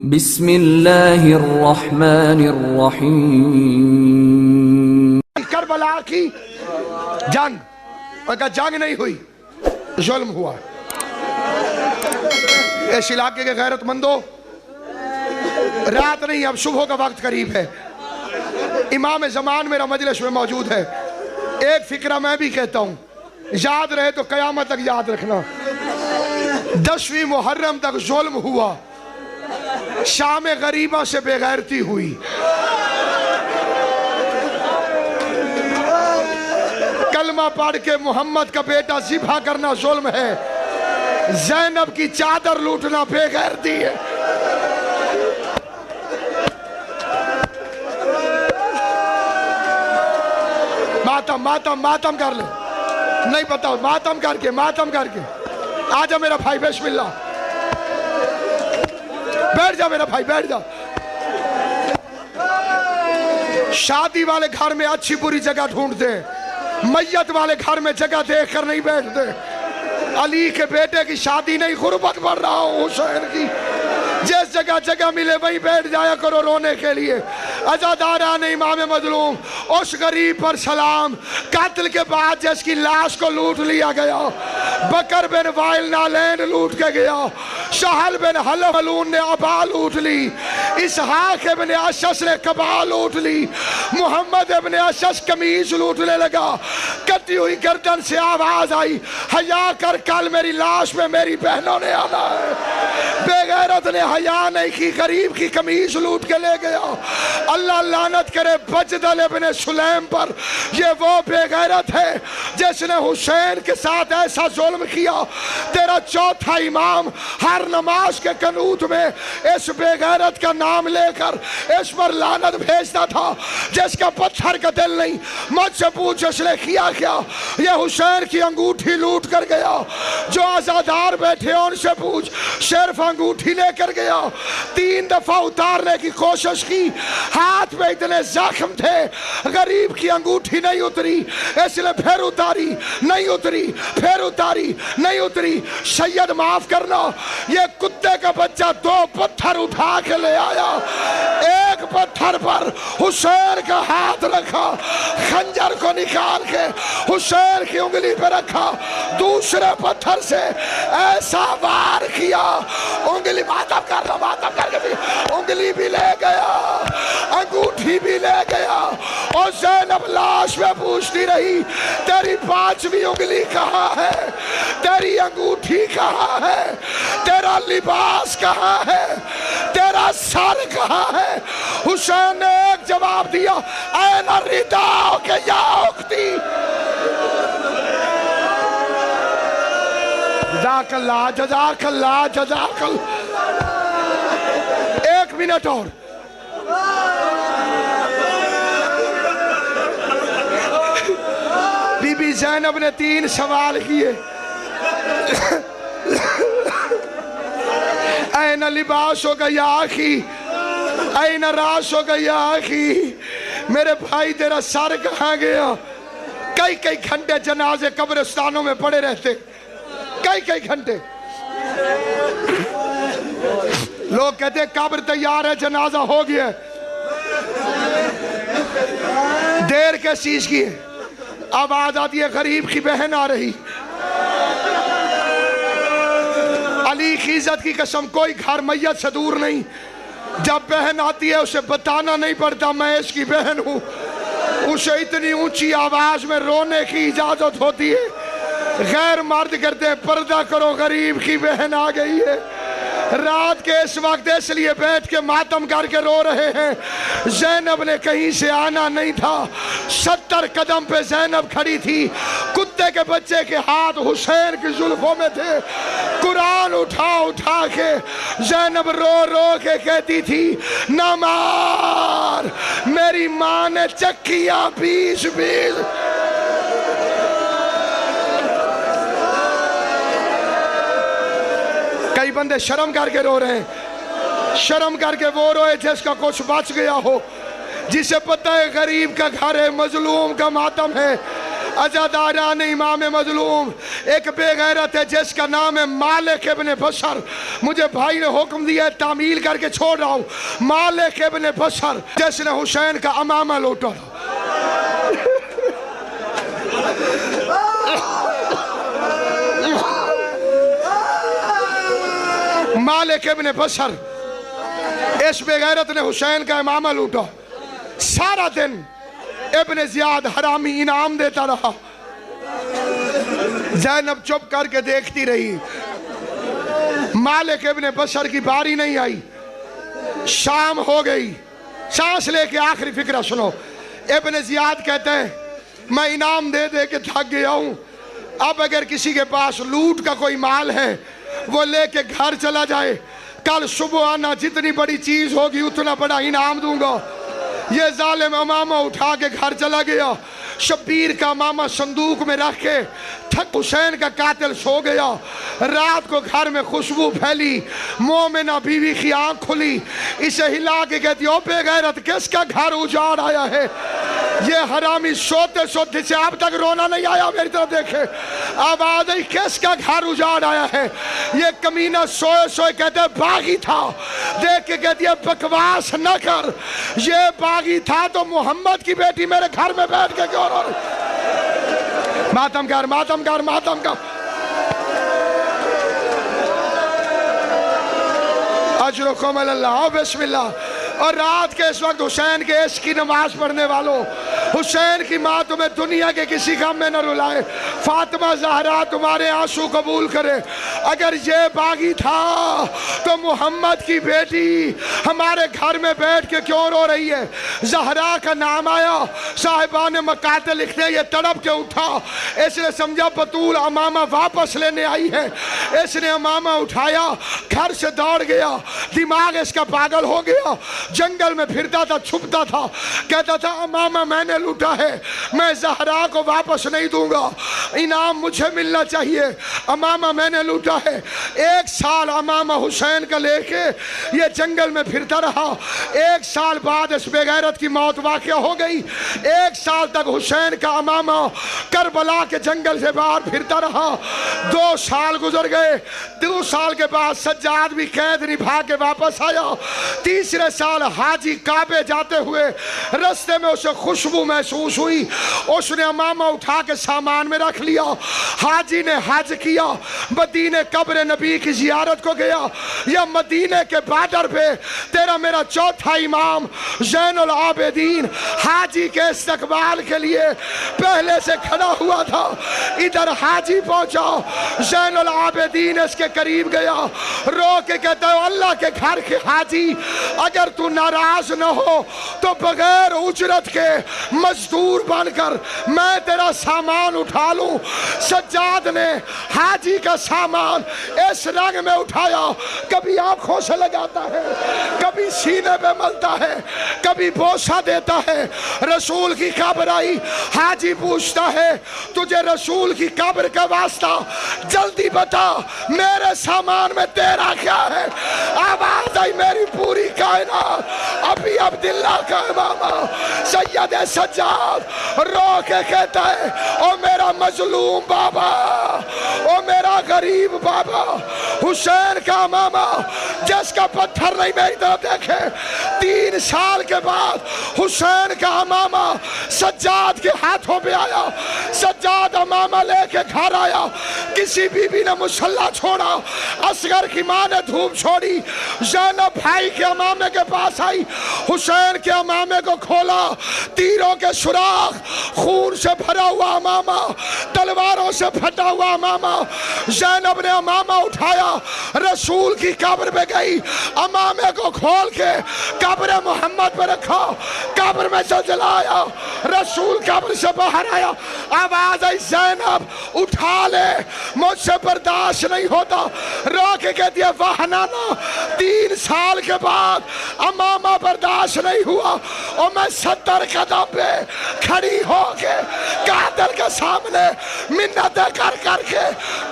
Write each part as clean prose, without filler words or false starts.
بسم اللہ الرحمن الرحیم۔ کربلا کی جنگ، اگر جنگ نہیں ہوئی ظلم ہوا۔ اس علاقے کے غیرت مندوں، رات نہیں اب صبح کا وقت قریب ہے، امام زمان میرا مجلس میں موجود ہے۔ ایک فکرہ میں بھی کہتا ہوں، یاد رہے تو قیامت تک یاد رکھنا۔ 10ویں محرم تک ظلم ہوا، شام غریبہ سے بے غیرتی ہوئی۔ کلمہ پڑھ کے محمد کا بیٹا ذبح کرنا ظلم ہے، زینب کی چادر لوٹنا بے غیرتی ہے۔ ماتم کر لے، نہیں پتا ماتم کر کے آجا میرا بھائی، بسم اللہ، بیٹھ جا میرا بھائی، بیٹھ جا۔ شادی والے گھر میں اچھی بری جگہ ڈھونڈتے ہیں، میت والے گھر میں جگہ دیکھ کر نہیں بیٹھتے۔ علی کے بیٹے کی شادی نہیں، غربت بڑھ رہا ہوں حسین کی، جس جگہ ملے وہیں بیٹھ جایا کرو رونے کے لیے۔ عزاداران امام مظلوم، اس غریب پر سلام، قتل کے بعد جس کی لاش کو لوٹ لیا گیا۔ بکر بن وائل نالین لوٹ کے گیا، سہل بن حلون نے عبا لوٹ لی، اسحاق ابن اشعث نے قبا لوٹ لی، محمد ابن اشعث قمیض لوٹنے لگا۔ کٹی ہوئی گردن سے آواز آئی، حیا کر، کل میری لاش میں میری بہنوں نے آنا ہے۔ بے غیرت نے حیا نہیں کی، غریب کی قمیض لوٹ کے لے گیا۔ اللہ لعنت کرے بجدل ابن سلیم پر، یہ وہ بے غیرت ہے جس نے حسین کے ساتھ ایسا ظلم کیا۔ تیرا چوتھا امام ہر نماز کے قنوت میں اس بے غیرت کا نام لے کر اس پر لعنت بھیجتا تھا، جس کا پتھر کا دل نہیں۔ مجھ سے پوچھ اس نے کیا کیا؟ یہ حسین کی انگوٹھی لوٹ کر گیا۔ جو عزادار بیٹھے ان سے پوچھ، صرف انگوٹھی لے کر گیا۔ 3 دفعہ اتارنے کی کوشش کی، ہاتھ میں اتنے زخم تھے، غریب کی انگوٹھی نہیں اتری، اس نے پھر اتاری، نہیں اتری، پھر اتاری، نہیں اتری۔ سید معاف کرنا، یہ کتے کا بچہ 2 پتھر اٹھا کے لے آیا، ایک پتھر پر حسین کا ہاتھ رکھا، خنجر کو نکال کے حسین کی انگلی پہ رکھا، دوسرے پتھر سے ایسا وار کیا، انگلی ماتم کر کے بھی انگلی بھی لے گیا، انگوٹھی بھی لے گیا۔ اور زینب لاش میں پوچھتی رہی، تیری 5ویں انگلی کہاں ہے؟ تیری انگوٹھی کہاں ہے؟ تیرا لباس کہاں ہے؟ تیرا سر کہاں ہے؟ حسین نے ایک جواب دیا، این الرداء کہ یا اختی۔ جزاک اللہ، جزاک اللہ، جزاک اللہ۔ 1 منٹ اور۔ بی بی زینب نے 3 سوال کیے، این لباسک یا اخی، این راسک یا اخی، میرے بھائی تیرا سر کہاں گیا؟ کئی گھنٹے جنازے قبرستانوں میں پڑے رہتے، کئی گھنٹے۔ لوگ کہتے ہیں قبر تیار ہے، جنازہ ہو گیا۔ دیر کس چیز کی ہے؟ آواز آتی ہے غریب کی بہن آ رہی۔ علی کی عزت کی قسم، کوئی گھر میت سے دور نہیں، جب بہن آتی ہے اسے بتانا نہیں پڑتا میں اس کی بہن ہوں، اسے اتنی اونچی آواز میں رونے کی اجازت ہوتی ہے۔ غیر مرد کرتے ہیں، پردہ کرو، غریب کی بہن آ گئی ہے۔ رات کے اس وقت اس لیے بیٹھ کے ماتم کر کے رو رہے ہیں، زینب نے کہیں سے آنا نہیں تھا، 70 قدم پہ زینب کھڑی تھی، کتے کے بچے کے ہاتھ حسین کی زلفوں میں تھے، قرآن اٹھا کے زینب رو کے کہتی تھی، نہ مار، میری ماں نے چکیاں 20۔ کئی بندے شرم کر کے رو رہے ہیں، شرم کر کے وہ روئے جس کا کچھ بچ گیا ہو، جسے پتہ ہے غریب کا گھر ہے، مظلوم کا ماتم ہے، अज़ादारान इमाम मजलूम, एक बेगैरत है जिसका नाम है मालिक इब्न बशर। मुझे भाई ने हुक्म दिया है, तामील करके छोड़ रहा हूँ। मालिक इब्न बशर जिसने हुसैन का अमामा लूटा। मालिक इब्न बशर, इस बेगैरत ने हुसैन का इमामा लूटा। सारा दिन इब्न ज़ियाद हरामी इनाम देता रहा। ज़ैनब चुप करके देखती रही। मालिक इब्न बशर की बारी नहीं आई। शाम हो गई। सांस लेके आखिरी फिक्रा सुनो। इब्न ज़ियाद कहते हैं, मैं इनाम दे दे के थक गया हूं। अब अगर किसी के पास लूट का कोई माल है वो लेके घर चला जाए, कल सुबह आना, जितनी बड़ी चीज होगी उतना बड़ा इनाम दूंगा। ये जालिम अमामा उठा के घर चला गया। शब्बीर का अमामा संदूक में रख के थक हुसैन का कातिल सो गया। रात को घर में खुशबू फैली। मोमिना बीवी की आंख खुली, इसे हिला के कहती, ओ बेगैरत, किसका घर उजाड़ आया है? ये हरामी सोते सोते से अब तक रोना नहीं आया मेरी तरफ देखे। आवाज आई, किसका घर उजाड़ आया है? ये कमीना सोए सोए कहते बागी था। देख के कहती है, बकवास न कर, ये बागी था तो मोहम्मद की बेटी मेरे घर में बैठ के क्यों रो रही? मातम कर, मातम कर, मातम कर। अजरुकुम अल्लाह, बिस्मिल्लाह। और रात के इस वक्त हुसैन के इश्क की नमाज पढ़ने वालों, हुसैन की माँ तुम्हें दुनिया के किसी काम में न रुलाए। फातिमा ज़हरा तुम्हारे आंसू कबूल करे। अगर ये बागी था तो मोहम्मद की बेटी हमारे घर में बैठ के क्यों रो रही है? ज़हरा का नाम आया, साहिबान मकाते लिखते, ये तड़प के उठा। इसने समझा बतूल अमामा वापस लेने आई है। इसने अमामा उठाया, घर से दौड़ गया। दिमाग इसका पागल हो गया। जंगल में फिरता था, छुपता था, कहता था अमामा मैंने लूटा है, मैं ज़हरा को वापस नहीं दूंगा, इनाम मुझे मिलना चाहिए। अमामा मैंने लूटा है। 1 साल अमामा हुसैन का लेके ये जंगल में फिरता रहा। 1 साल बाद इस बेगैरत की मौत वाक़या हो गई। 1 साल तक हुसैन का अमामा करबला के जंगल से बाहर फिरता रहा। 2 साल गुजर गए। 2 साल के बाद सज्जाद भी कैद निभा के वापस आया। तीसरे साल हाजी काबे जाते हुए रास्ते में उसे खुशबू महसूस हुई। उसने अमामा उठा के सामान में रख लिया। हाजी ने हज किया, मदीने कब्र नबी की जियारत को गया। या मदीने के बॉर्डर पे तेरा मेरा चौथा इमाम ज़ैनुल आबिदीन हाजी के इस्तकबाल के लिए पहले से खड़ा हुआ था। इधर हाजी पहुंचा, ज़ैनुल आबिदीन इसके करीब गया, रो के कहता है, अल्लाह के घर के हाजी, अगर तू नाराज न हो तो बगैर उजरत के मजदूर बनकर मैं तेरा सामान उठा लूं। सज्जाद ने हाजी का सामान इस रंग में उठाया, कभी आंखों से लगाता है, कभी सीने पे मलता है, कभी बोसा देता है। रसूल की कब्र आई, हाजी पूछता है, तुझे रसूल की कब्र का वास्ता, जल्दी बता मेरे सामान में तेरा क्या है? आवाज आई, मेरी पूरी कायनात, अभी अब्दुल्ला का इमामा सैयद सज्जाद रो के कहता है, ओ मेरा मजलूम बाबा, ओ मेरा गरीब बाबा, हुसैन का मामा जिसका पत्थर नहीं मेरी तरफ देखे। 3 साल के बाद हुसैन का मामा सज्जाद के हाथों पे आया। सज्जाद मामा लेके घर आया। किसी बीबी ने मुसल्ला छोड़ा, असगर की माँ ने धूप छोड़ी। ज़ैनब भाई के अमामे के पास आई, हुसैन के अमामे को खोला, तीरों के सुराख, खून से भरा हुआ अमामा, तलवारों से फटा हुआ अमामा। ज़ैनब ने अमामा उठाया, रसूल की कब्र पे गई, अमामे को खोल के कब्र मोहम्मद पे रखा। कब्र में जलजला आया, रसूल कब्र से बाहर आया। आवाज आई, ज़ैनब उठा ले, मुझसे बर्दाश्त नहीं होता। रो के कहती है, वाह नाना, 3 साल के बाद अमामा बर्दाश्त नहीं हुआ और मैं 70 कदम पे खड़ी होके कातिल के सामने मिन्नतें कर करके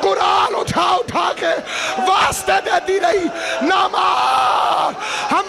कुरान उठा उठा के वास्ते देती रही, ना मार, हम